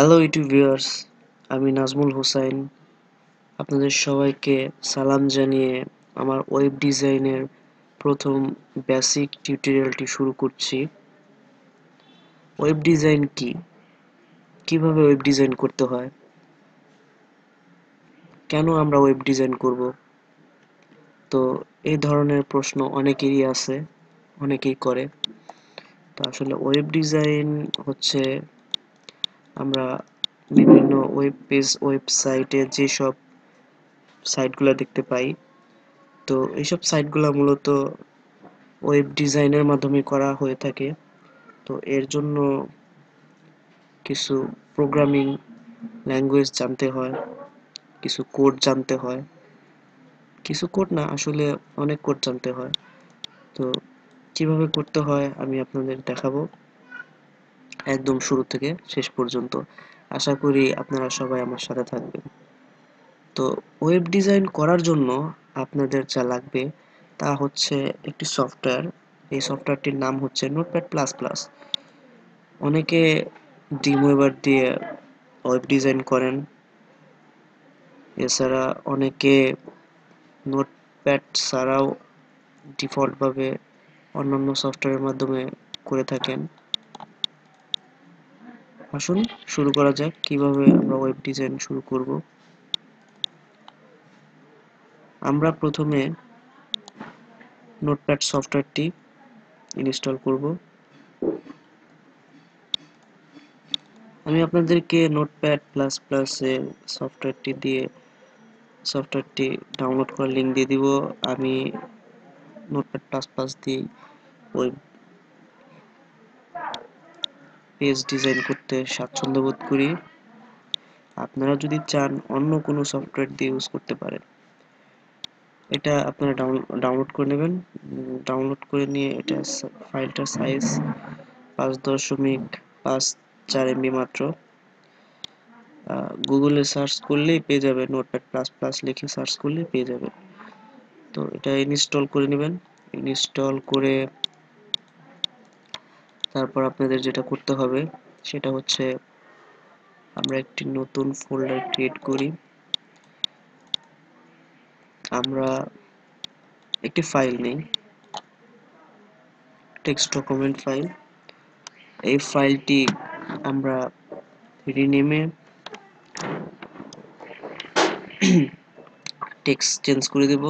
Hello YouTube viewers, আমি নাজমুল হোসাইন। আপনাদের সবাইকে সালাম জানিয়ে আমার ওয়েব ডিজাইনের প্রথম বেসিক টিউটোরিয়ালটি শুরু করছি। ওয়েব ডিজাইন কি? কিভাবে ওয়েব ডিজাইন করতে হয়? কেন আমরা ওয়েব ডিজাইন করব? তো এই ধরনের প্রশ্ন অনেকেরই আছে, অনেকেই করে। তো আসলে ওয়েব ডিজাইন হচ্ছে আমরা বিভিন্ন ওয়েব পেজ, ওয়েবসাইটে যেসব সাইটগুলো দেখতে পাই, তো এইসব সাইটগুলো মূলত ওয়েব ডিজাইনের মাধ্যমে করা হয়ে থাকে। তো এর জন্য কিছু প্রোগ্রামিং ল্যাঙ্গুয়েজ জানতে হয়, কিছু কোড জানতে হয়, কিছু কোড না আসলে অনেক কোড জানতে হয়। তো কিভাবে করতে হয় আমি আপনাদের দেখাবো একদম শুরু থেকে শেষ পর্যন্ত। আশা করি আপনারা সবাই আমার সাথে থাকবেন। তো ওয়েব ডিজাইন করার জন্য আপনাদের যা লাগবে তা হচ্ছে একটি সফটওয়্যার। এই সফটওয়্যারটির নাম হচ্ছে নোটপ্যাড প্লাস প্লাস। অনেকে ড্রিমওয়েভার দিয়ে ওয়েব ডিজাইন করেন, এছাড়া অনেকে নোটপ্যাড ছাড়াও ডিফল্টভাবে অন্যান্য সফটওয়্যারের মাধ্যমে করে থাকেন। আসুন শুরু করা যাক কিভাবে আমরা ওয়েব ডিজাইন শুরু করব। আমরা প্রথমে নোটপ্যাড সফটওয়্যারটি ইনস্টল করব। আমি আপনাদেরকে নোটপ্যাড প্লাস প্লাস এর সফটওয়্যারটি ডাউনলোড করার লিঙ্ক দিয়ে দিব। আমি নোটপ্যাড প্লাস প্লাস দিয়ে ওয়েব পেজ ডিজাইন করতে স্বাচ্ছন্দ্য বোধ করি। আপনারা যদি চান অন্য কোনো সফটওয়্যার দিয়ে ইউজ করতে পারেন। এটা আপনারা ডাউনলোড করে নেবেন। ডাউনলোড করে নিয়ে এটা ফাইলটার সাইজ 5.54 MB মাত্র। গুগলে সার্চ করলেই পেয়ে যাবেন, নোটপ্যাড প্লাস প্লাস লিখে সার্চ করলেই পেয়ে যাবেন। তো এটা ইনস্টল করে নেবেন। ইনস্টল করে তারপর আপনাদের যেটা করতে হবে সেটা হচ্ছে আমরা একটি নতুন ফোল্ডার ক্রিয়েট করি। আমরা একটি ফাইল নেই, টেক্সট ডকুমেন্ট ফাইল। এই ফাইলটি আমরা রিনেমে টেক্সট চেঞ্জ করে দেব।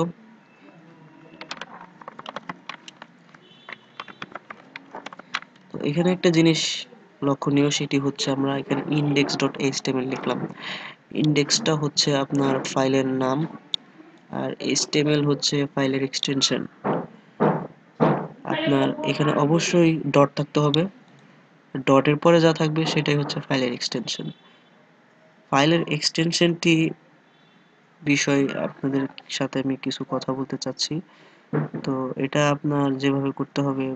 তো এখানে একটা জিনিস লক্ষণীয়, সেটি হচ্ছে আমরা এখানে index.html লিখলাম। ইন্ডেক্সটা হচ্ছে আপনার ফাইলের নাম, আর html হচ্ছে ফাইলের এক্সটেনশন। আপনার এখানে অবশ্যই ডট থাকতে হবে, ডটের পরে যা থাকবে সেটাই হচ্ছে ফাইলের এক্সটেনশন। ফাইলের এক্সটেনশনটি বিষয়ে আপনাদের সাথে আমি কিছু কথা বলতে চাচ্ছি। তো এটা আপনার যেভাবে করতে হবে,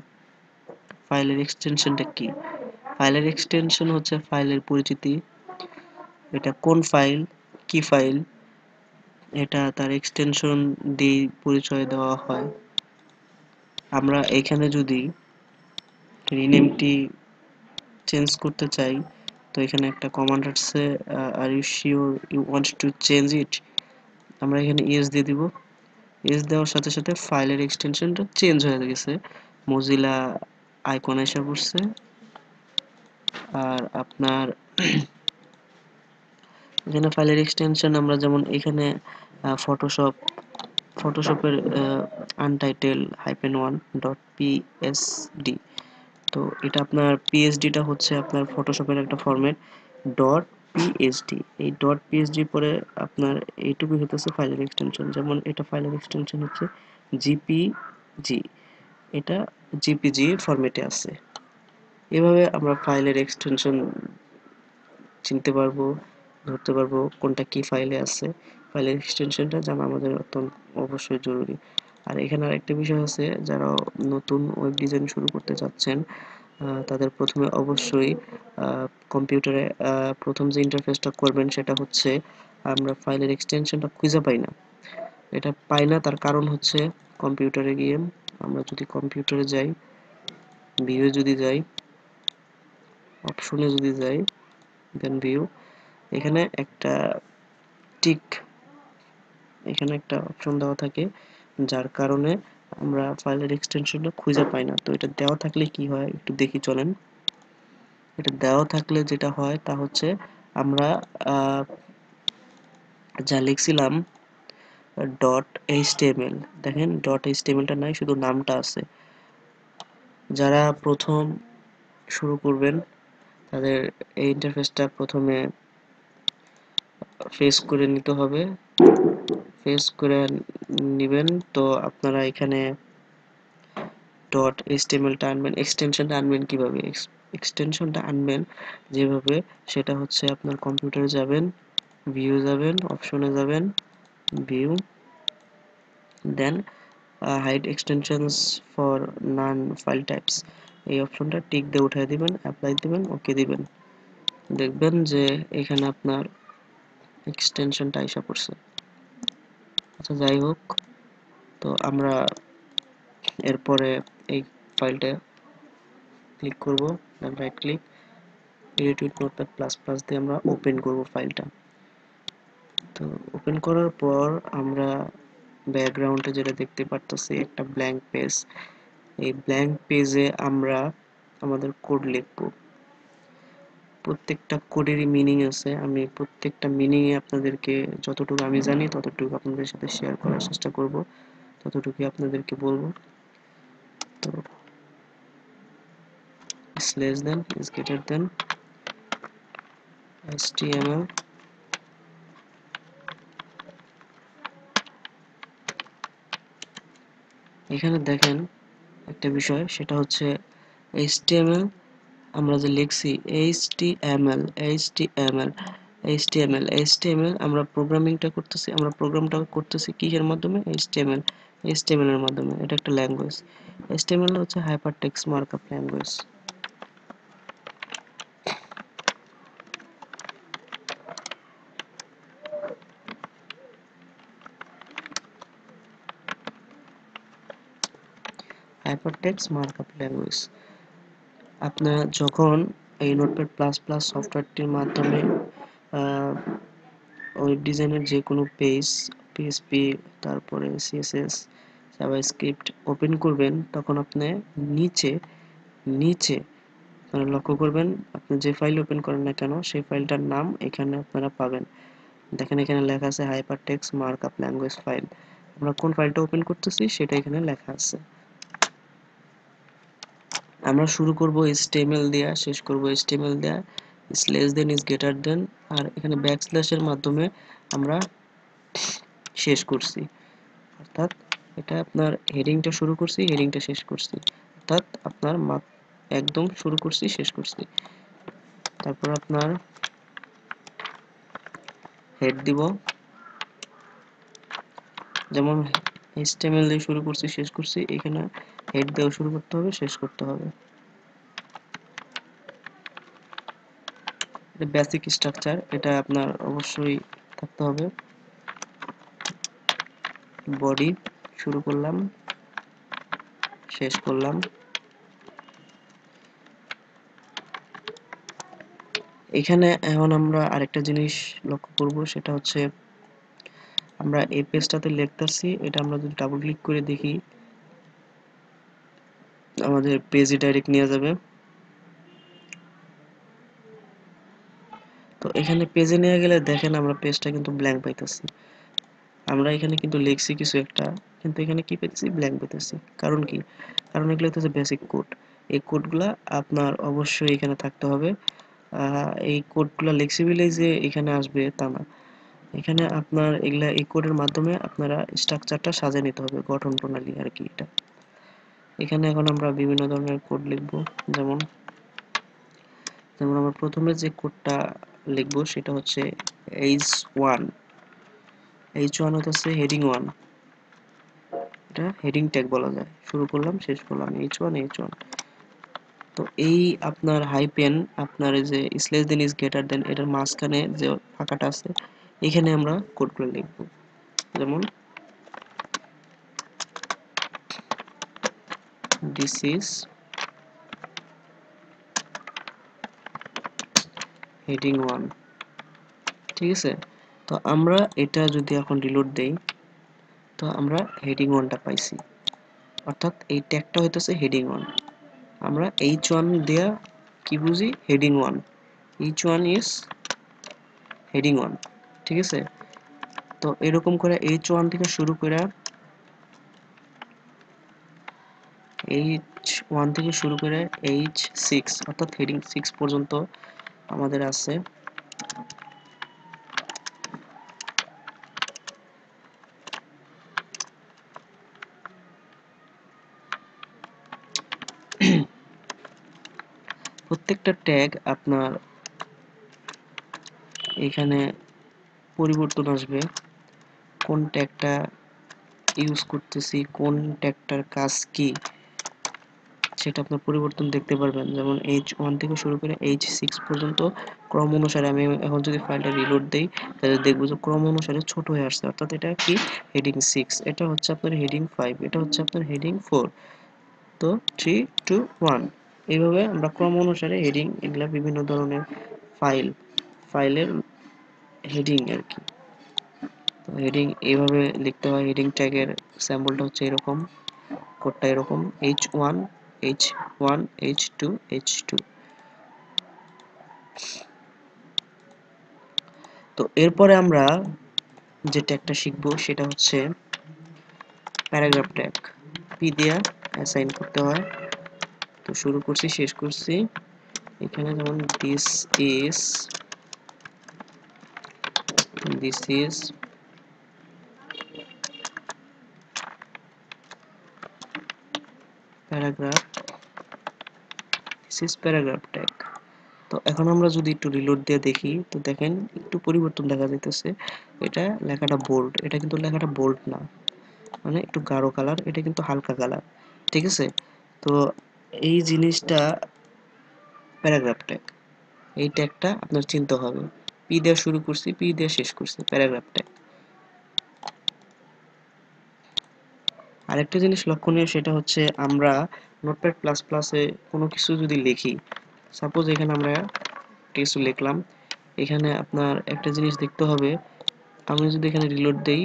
ফাইলের এক্সটেনশনটা কি? ফাইলের এক্সটেনশন হচ্ছে ফাইলের পরিচিতি, এটা কোন ফাইল, কি ফাইল, এটা তার এক্সটেনশন দিয়ে পরিচয় দেওয়া হয়। আমরা এখানে যদি রিনেমটি চেঞ্জ করতে চাই, তো এখানে একটা কমান্ড আছে, are you sure you want to change it. আমরা এখানে ইয়েস দিয়ে দিব। ইয়েস দেওয়ার সাথে সাথে ফাইলের এক্সটেনশনটা চেঞ্জ হয়ে গেছে, মজিলা আইকন এসে পড়ছে। আর আপনার এখানে ফাইলের এক্সটেনশন আমরা যেমন এখানে ফটোশপের আনটাইটেল -1.psd। তো এটা আপনার পিএসডিটা হচ্ছে আপনার ফটোশপের একটা ফরম্যাট, ডট পিএসডি। এই ডট পিএসডি পরে আপনার এইটুকু হতেছে ফাইলের এক্সটেনশন। যেমন এটা ফাইলের এক্সটেনশন হচ্ছে জিপিজি, এটা জিপিজি ফরম্যাটে আছে। এভাবে আমরা ফাইলের এক্সটেনশন চিনতে পারবো, ধরতে পারবো কোনটা কি ফাইলে আছে। ফাইলের এক্সটেনশনটা জানা আমাদের অত্যন্ত অবশ্যই জরুরি। আর এখানে আরেকটা বিষয় আছে, যারা নতুন ওয়েব ডিজাইন শুরু করতে চাচ্ছেন তাদের প্রথমে অবশ্যই কম্পিউটারে প্রথম যে ইন্টারফেসটা করবেন সেটা হচ্ছে, আমরা ফাইলের এক্সটেনশনটা খুঁজে পাই না। এটা পাই না তার কারণ হচ্ছে, কম্পিউটারে গিয়ে আমরা যদি কম্পিউটারে যাই, ভিউয়ে যদি যাই, অপশনে যদি যাই, দেন ভিউ, এখানে একটা টিক, এখানে একটা অপশন দেওয়া থাকে যার কারণে আমরা ফাইলের এক্সটেনশনটা খুঁজে পাই না। তো এটা দেওয়া থাকলে কি হয় একটু দেখি চলেন। এটা দেওয়া থাকলে যেটা হয় তা হচ্ছে আমরা যা লিখছিলাম ডট এইচটিএমএল, দেখেন ডট এইচটিএমএলটা নাই, শুধু নামটা আছে। যারা প্রথম শুরু করবেন তাদের এই ইন্টারফেসটা প্রথমে ফেস করে নিতে হবে, ফেস করে নেবেন। তো আপনারা এখানে ডট এইচটিএমএলটা আনবেন, এক্সটেনশনটা আনবেন কিভাবে, এক্সটেনশনটা আনবেন যেভাবে সেটা হচ্ছে আপনার কম্পিউটারে যাবেন, ভিউ যাবেন, অপশনে যাবেন, view, then hide extensions for known file types, এই অপশনটা টিক দিয়ে উঠিয়ে দিবেন, অ্যাপ্লাই দিবেন, ওকে দিবেন। দেখবেন যে এখানে আপনার এক্সটেনশনটা আইসা পড়ছে। আচ্ছা যাই হোক, তো আমরা এরপরে এই ফাইলটা ক্লিক করব, then right click, edit with Notepad plus plus দিয়ে আমরা ওপেন করব ফাইলটা। তো ওপেন করার পর আমরা ব্যাকগ্রাউন্ডে যেটা দেখতে পারতেছি একটা ব্ল্যাঙ্ক পেজ, এই ব্ল্যাঙ্ক পেজে আমরা আমাদের কোড লিখব। প্রত্যেকটা কোডেরই মিনিং আছে, আমি প্রত্যেকটা মিনিংয়ে আপনাদেরকে যতটুকু আমি জানি ততটুকু আপনাদের সাথে শেয়ার করার চেষ্টা করব, ততটুকু আপনাদেরকে বলবো। তো is less than is greater than html, এখানে দেখেন একটা বিষয়, সেটা হচ্ছে html আমরা যে লিখছি html আমরা প্রোগ্রামটা করতেছি কিসের মাধ্যমে, html এর মাধ্যমে। এটা একটা ল্যাঙ্গুয়েজ, html হচ্ছে hypertext markup language. Hypertext markup language আপনারা যখন এই নোটপ্যাড প্লাস প্লাস সফটওয়্যারটির মাধ্যমে ওয়েব ডিজাইনের যে কোনো পেজ, পিএসপি, তারপরে সিএসএস, জাভাস্ক্রিপ্ট ওপেন করবেন, তখন আপনি নিচে নিচে আপনারা লক্ষ্য করবেন, আপনি যে ফাইল ওপেন করেন না কেন সেই ফাইলটার নাম এখানে আপনারা পাবেন। দেখেন এখানে লেখা আছে হাইপারটেক্সট মার্কআপ ল্যাঙ্গুয়েজ ফাইল। আমরা কোন ফাইলটা ওপেন করতেছি সেটা এখানে লেখা আছে। আমরা শুরু করব HTML দিয়ে, শেষ করব HTML দিয়ে, is less than is greater than, আর এখানে ব্যাকস্ল্যাশ এর মাধ্যমে আমরা শেষ করছি। অর্থাৎ এটা আপনার হেডিংটা শুরু করছি, হেডিংটা শেষ করছি, অর্থাৎ আপনার একদম শুরু করছি শেষ করছি। তারপর আপনার হেড দিব, যেমন HTML দিয়ে শুরু করছি শেষ করছি, এখানে হেড দিয়েও শুরু করতে হবে, শেষ করতে হবে। এটা বেসিক স্ট্রাকচার, এটা আপনার অবশ্যই থাকতে হবে। বডি শুরু করলাম, শেষ করলাম। এখানে এখন আমরা আরেকটা জিনিস লক্ষ্য করব, সেটা হচ্ছে আমরা এই পেজটাতে লিখতেছি, এটা আমরা যদি ডাবল ক্লিক করে দেখি আমাদের পেজে ডাইরেক্ট নিয়ে যাবে। তো এখানে পেজে নিয়ে গেলে দেখেন আমরা পেজটা কিন্তু ব্ল্যাঙ্ক পাইতেছি। আমরা এখানে কিন্তু লিখছি কিছু একটা, কিন্তু এখানে কি পেতেছি, ব্ল্যাঙ্ক পেতেছি। কারণ কি, কারণ এগুলো হচ্ছে বেসিক কোড। এই কোডগুলা আপনার অবশ্যই এখানে থাকতে হবে। এই কোডগুলা ফ্লেক্সিবলি যে এখানে আসবে তা না, এখানে আপনার এগুলা এই কোডের মাধ্যমে আপনারা স্ট্রাকচারটা সাজিয়ে নিতে হবে, গঠন প্রণালী আর কি এটা। এখানে এখন আমরা বিভিন্ন ধরনের কোড লিখব, যেমন যেমন আমরা প্রথমে যে কোডটা লিখব সেটা হচ্ছে h1 হচ্ছে হেডিং 1, এটা হেডিং ট্যাগ বলা যায়। শুরু করলাম শেষ করলাম h1। তো এই আপনার হাইপেন, আপনার এই যে slash then is greater than, এটার মাঝখানে যে ফাঁকাটা আছে এখানে আমরা কোডগুলো লিখব, যেমন this is হেডিং 1, ঠিক আছে। তো আমরা এটা যদি এখন রিলোড দেই, তো আমরা হেডিং 1টা পাইছি, অর্থাৎ এই ট্যাগটা হইতেছে হেডিং 1। আমরা h1 দেয়া কি বুঝি, হেডিং 1, h1 ইজ হেডিং 1, ঠিক আছে। তো এরকম করে h1 থেকে শুরু করে h1 থেকে শুরু করে h6 অর্থাৎ হেডিং 6 পর্যন্ত আমাদের আছে। প্রত্যেকটা ট্যাগ আপনার এখানে পরিবর্তন আসবে, কোন ট্যাগটা ইউজ করতেছি, কোন ট্যাগটার কাজ কি, সেটা আপনার পরিবর্তন দেখতে পারবেন। যেমন h1 থেকে শুরু করে h6 পর্যন্ত ক্রম অনুসারে, আমি এখন যদি ফাইলটা রিলোড দেই তাহলে দেখবো যে ক্রম অনুসারে ছোট হয়ে আসছে, অর্থাৎ এটা কি হেডিং 6, এটা হচ্ছে আপনার হেডিং 5, এটা হচ্ছে আপনার হেডিং 4, তো 3 2 1, এইভাবে আমরা ক্রম অনুসারে হেডিং, এগুলা বিভিন্ন ধরনের ফাইলের হেডিং আর কি। তো হেডিং এইভাবে লিখতে হয়। হেডিং ট্যাগের স্যাম্পলটা হচ্ছে এরকম, কোডটা এরকম h1 h1 h2 h2। তো এরপরে আমরা যে ট্যাগটা শিখবো সেটা হচ্ছে প্যারাগ্রাফ ট্যাগ। পি দিয়ে অ্যাসাইন করতে হয়। তো শুরু করছি, শেষ করছি। এখানে যেমন this is paragraph, this is paragraph tag. তো এখন আমরা যদি একটু রিলোড দিয়ে দেখি, তো দেখেন একটু পরিবর্তন দেখা যাইতেছে। এটা লেখাটা বোল্ড, এটা কিন্তু লেখাটা বোল্ড না, মানে একটু গাঢ় কালার, এটা কিন্তু হালকা কালার, ঠিক আছে। তো এই জিনিসটা প্যারাগ্রাফ ট্যাগ, এই ট্যাগটা আপনার চিনতে হবে। পি দিয়ে শুরু করছি, পি দিয়ে শেষ করছি, প্যারাগ্রাফ ট্যাগ। আরেকটা জিনিস লক্ষণীয়, সেটা হচ্ছে আমরা নোটপ্যাড প্লাস প্লাসে কোনো কিছু যদি লিখি, সাপোজ এখানে আমরা কিছু লিখলাম, এখানে আপনার একটা জিনিস দেখতে হবে, আমি যদি এখানে রিলোড দেই,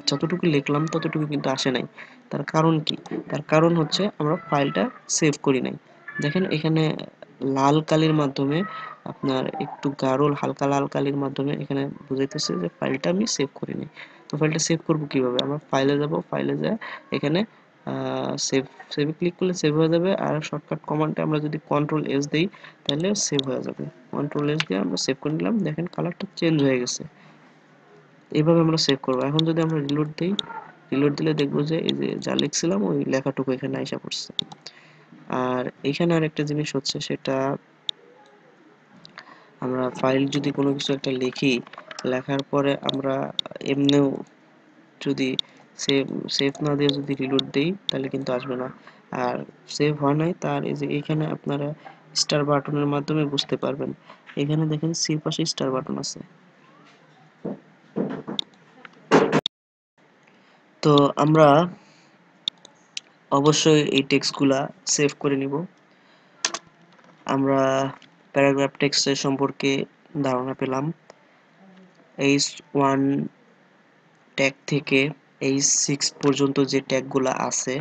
যতটুকু লিখলাম ততটুকু কিন্তু আসে নাই। তার কারণ কি? তার কারণ হচ্ছে আমরা ফাইলটা সেভ করি নাই। দেখেন এখানে লাল কালির মাধ্যমে, আপনার একটু গাঢ় হালকা লাল কালির মাধ্যমে এখানে বুঝাইতেছে যে ফাইলটা আমি সেভ করি নাই। তো ফাইলটা সেভ করব কিভাবে? আমরা ফাইলে যাব, ফাইলে যায় এখানে সেভে ক্লিক করলে সেভ হয়ে যাবে। আর শর্টকাট কমান্ডে আমরা যদি কন্ট্রোল এস দেই তাহলে সেভ হয়ে যাবে। কন্ট্রোল এস দিয়ে আমরা সেভ করে নিলাম, দেখেন কালারটা চেঞ্জ হয়ে গেছে। এইভাবে আমরা সেভ করবো। এখন যদি আমরা রিলোড দিই, রিলোড দিলে দেখবো যে এই যে যা লিখছিলাম ওই লেখাটুকু এখানে আইসা পড়ছে। আর এখানে আরেকটা জিনিস হচ্ছে, সেটা আমরা ফাইল যদি কোনো কিছু একটা লিখি, লেখার পরে আমরা এমনিও যদি সেভ সেভ না দিয়ে যদি রিলোড দিই তাহলে কিন্তু আসবে না। আর সেভ হয় নাই তার এই যে এখানে আপনারা স্টার বাটনের মাধ্যমে বুঝতে পারবেন। এখানে দেখেন সির পাশে স্টার বাটন আছে। তো আমরা অবশ্যই এই টেক্সটগুলা সেভ করে নিব। আমরা প্যারাগ্রাফ টেক্সটের সম্পর্কে ধারণা পেলাম। H1 ট্যাগ থেকে H6 পর্যন্ত যে ট্যাগগুলা আছে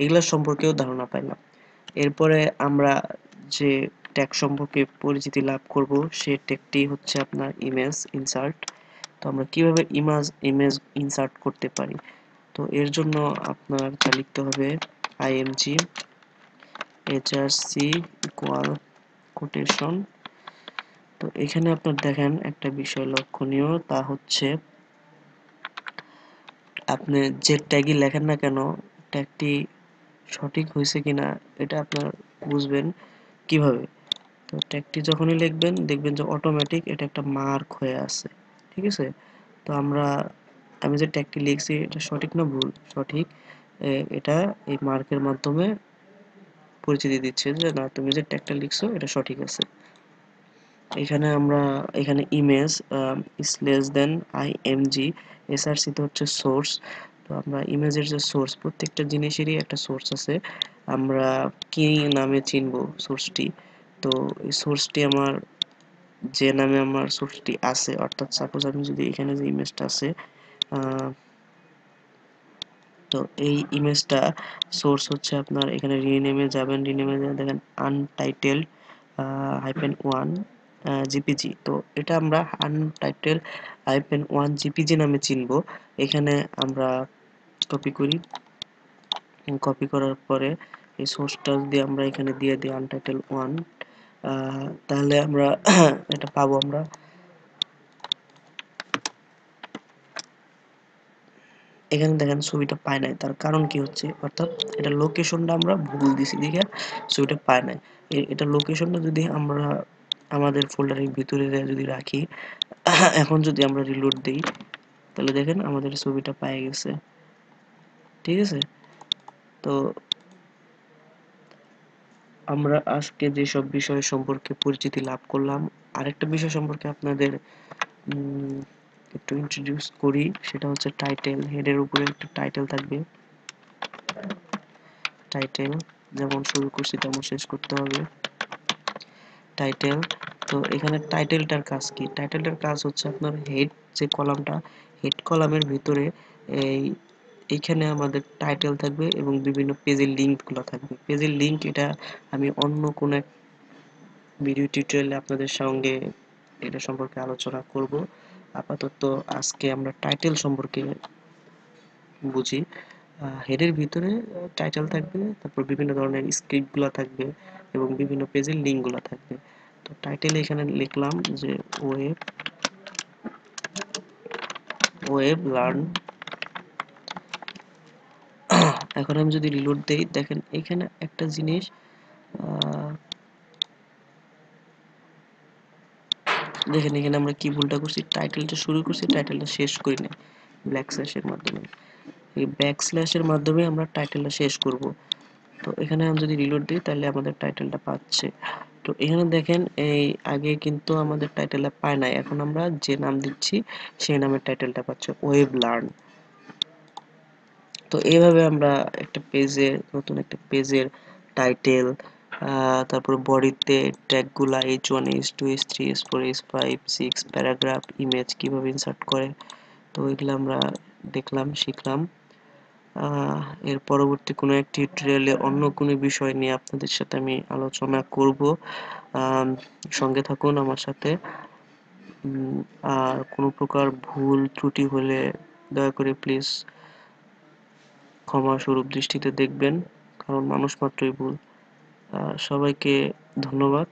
এগুলা সম্পর্কেও ধারণা পেলাম। এরপরে আমরা যে ট্যাগ সম্পর্কে পরিচিতি লাভ করব সে ট্যাগটি হচ্ছে আপনার ইমেজ ইনসার্ট। তো আমরা কিভাবে ইমেজ ইনসার্ট করতে পারি, তো এর জন্য আপনার যা লিখতে হবে img hrc ইকুয়াল কোটেশন। তো এখানে আপনার দেখেন একটা বিষয় লক্ষণীয়, তা হচ্ছে আপনি যে ট্যাগই লেখেন না কেন, ট্যাগটি সঠিক হয়েছে কিনা এটা আপনার বুঝবেন কিভাবে। তো ট্যাগটি যখনই লিখবেন দেখবেন যে অটোমেটিক এটা একটা মার্ক হয়ে আছে, ঠিক আছে। তো আমি যে ট্যাগটি লিখছি এটা সঠিক না ভুল? সঠিক। এটা এই মার্কের মাধ্যমে পরিচিতি দিচ্ছে যে না, তুমি যে ট্যাগটা লিখছো এটা সঠিক আছে। এখানে image is less than img, src তে হচ্ছে সোর্স। তো আমরা ইমেজের যে সোর্স, প্রত্যেকটা জিনিসেরই একটা সোর্স আছে, আমরা কি নামে চিনবো সোর্সটি। তো এই সোর্সটি আমার যে নামে আমার সোর্সটি আছে, অর্থাৎ সাপোজ আমি যদি এখানে যে ইমেজটা আছে, তো এই ইমেজটা সোর্স হচ্ছে আপনার এখানে রিনেমে যাবেন, রিনেমে দেখেন আনটাইটেলড -1 জিপিজি। তো এটা আমরা আনটাইটেল -1 জিপিজি নামে চিনব। এখানে আমরা কপি করি, কপি করার পরে এই সোর্সটা যদি আমরা এখানে দিয়ে দিই আনটাইটেল 1, তাহলে আমরা এটা পাবো। আমরা এখানে দেখেন ছবিটা পায় নাই, তার কারণ কি হচ্ছে, অর্থাৎ এটা লোকেশনটা আমরা ভুল দিছি দেখে ছবিটা পায় নাই। এটা লোকেশনটা যদি আমরা আমাদের ফোল্ডারের ভিতরে যদি রাখি, এখন যদি আমরা রিলোড দেই, তাহলে দেখেন আমাদের ছবিটা পায় গেছে। ঠিক আছে, তো আমরা আজকে যেসব বিষয় সম্পর্কে পরিচিতি লাভ করলাম, আরেকটা বিষয় সম্পর্কে আপনাদের একটু ইন্ট্রোডিউস করি, সেটা হচ্ছে টাইটেল। হেডের উপরে একটা টাইটেল থাকবে, টাইটেল যেমন শুরু করছি তেমন শেষ করতে হবে, টাইটেল। তো এখানে টাইটেলটার কাজ কি? টাইটেলটার কাজ হচ্ছে আপনার হেড যে কলামটা, হেড কলামের ভিতরে এইখানে আমাদের টাইটেল থাকবে এবং বিভিন্ন পেজের লিঙ্কগুলো থাকবে। পেজের লিঙ্ক এটা আমি অন্য কোনো এক ভিডিও টিউটোরিয়ালে আপনাদের সঙ্গে এটা সম্পর্কে আলোচনা করব। আপাতত আজকে আমরা টাইটেল সম্পর্কে বুঝি। হেডের ভিতরে টাইটেল থাকবে, তারপর বিভিন্ন ধরনের স্ক্রিপ্টগুলো থাকবে এবং বিভিন্ন পেজের লিঙ্কগুলো থাকবে। তো টাইটেলে এখানে লিখলাম যে ওয়েব লার্ন। এখন আমি যদি রিলোড দেই, দেখেন এখানে একটা জিনিস, দেখেন এখানে আমরা কি ভুলটা করছি, টাইটেলটা শুরু করছি, টাইটেলটা শেষ করি না ব্ল্যাক স্ল্যাশের মাধ্যমে। এই ব্যাক স্ল্যাশের মাধ্যমে আমরা টাইটেলটা শেষ করব। তো এখানে আমি যদি রিলোড দিই, তাহলে আমাদের টাইটেলটা পাচ্ছে। তো এখানে দেখেন এই আগে কিন্তু আমাদের টাইটেলটা পায় নাই, এখন আমরা যে নাম দিচ্ছি সেই নামের টাইটেলটা পাচ্ছে, ওয়েব লার্ন। তো এইভাবে আমরা একটা পেজে, নতুন একটা পেজের টাইটেল, তারপর বডিতে ট্যাগগুলা h1 h2 h3 h4 h5 6 paragraph, image কিভাবে ইনসার্ট করে, তো এগুলো আমরা দেখলাম, শিখলাম। এর পরবর্তী কোনো এক টিউটোরিয়ালে অন্য কোনো বিষয় নিয়ে আপনাদের সাথে আমি আলোচনা করব। সঙ্গে থাকুন আমার সাথে। আর কোনো প্রকার ভুল ত্রুটি হলে দয়া করে প্লিজ ক্ষমা স্বরূপ দৃষ্টিতে দেখবেন, কারণ মানুষ মাত্রই ভুল। সবাইকে ধন্যবাদ।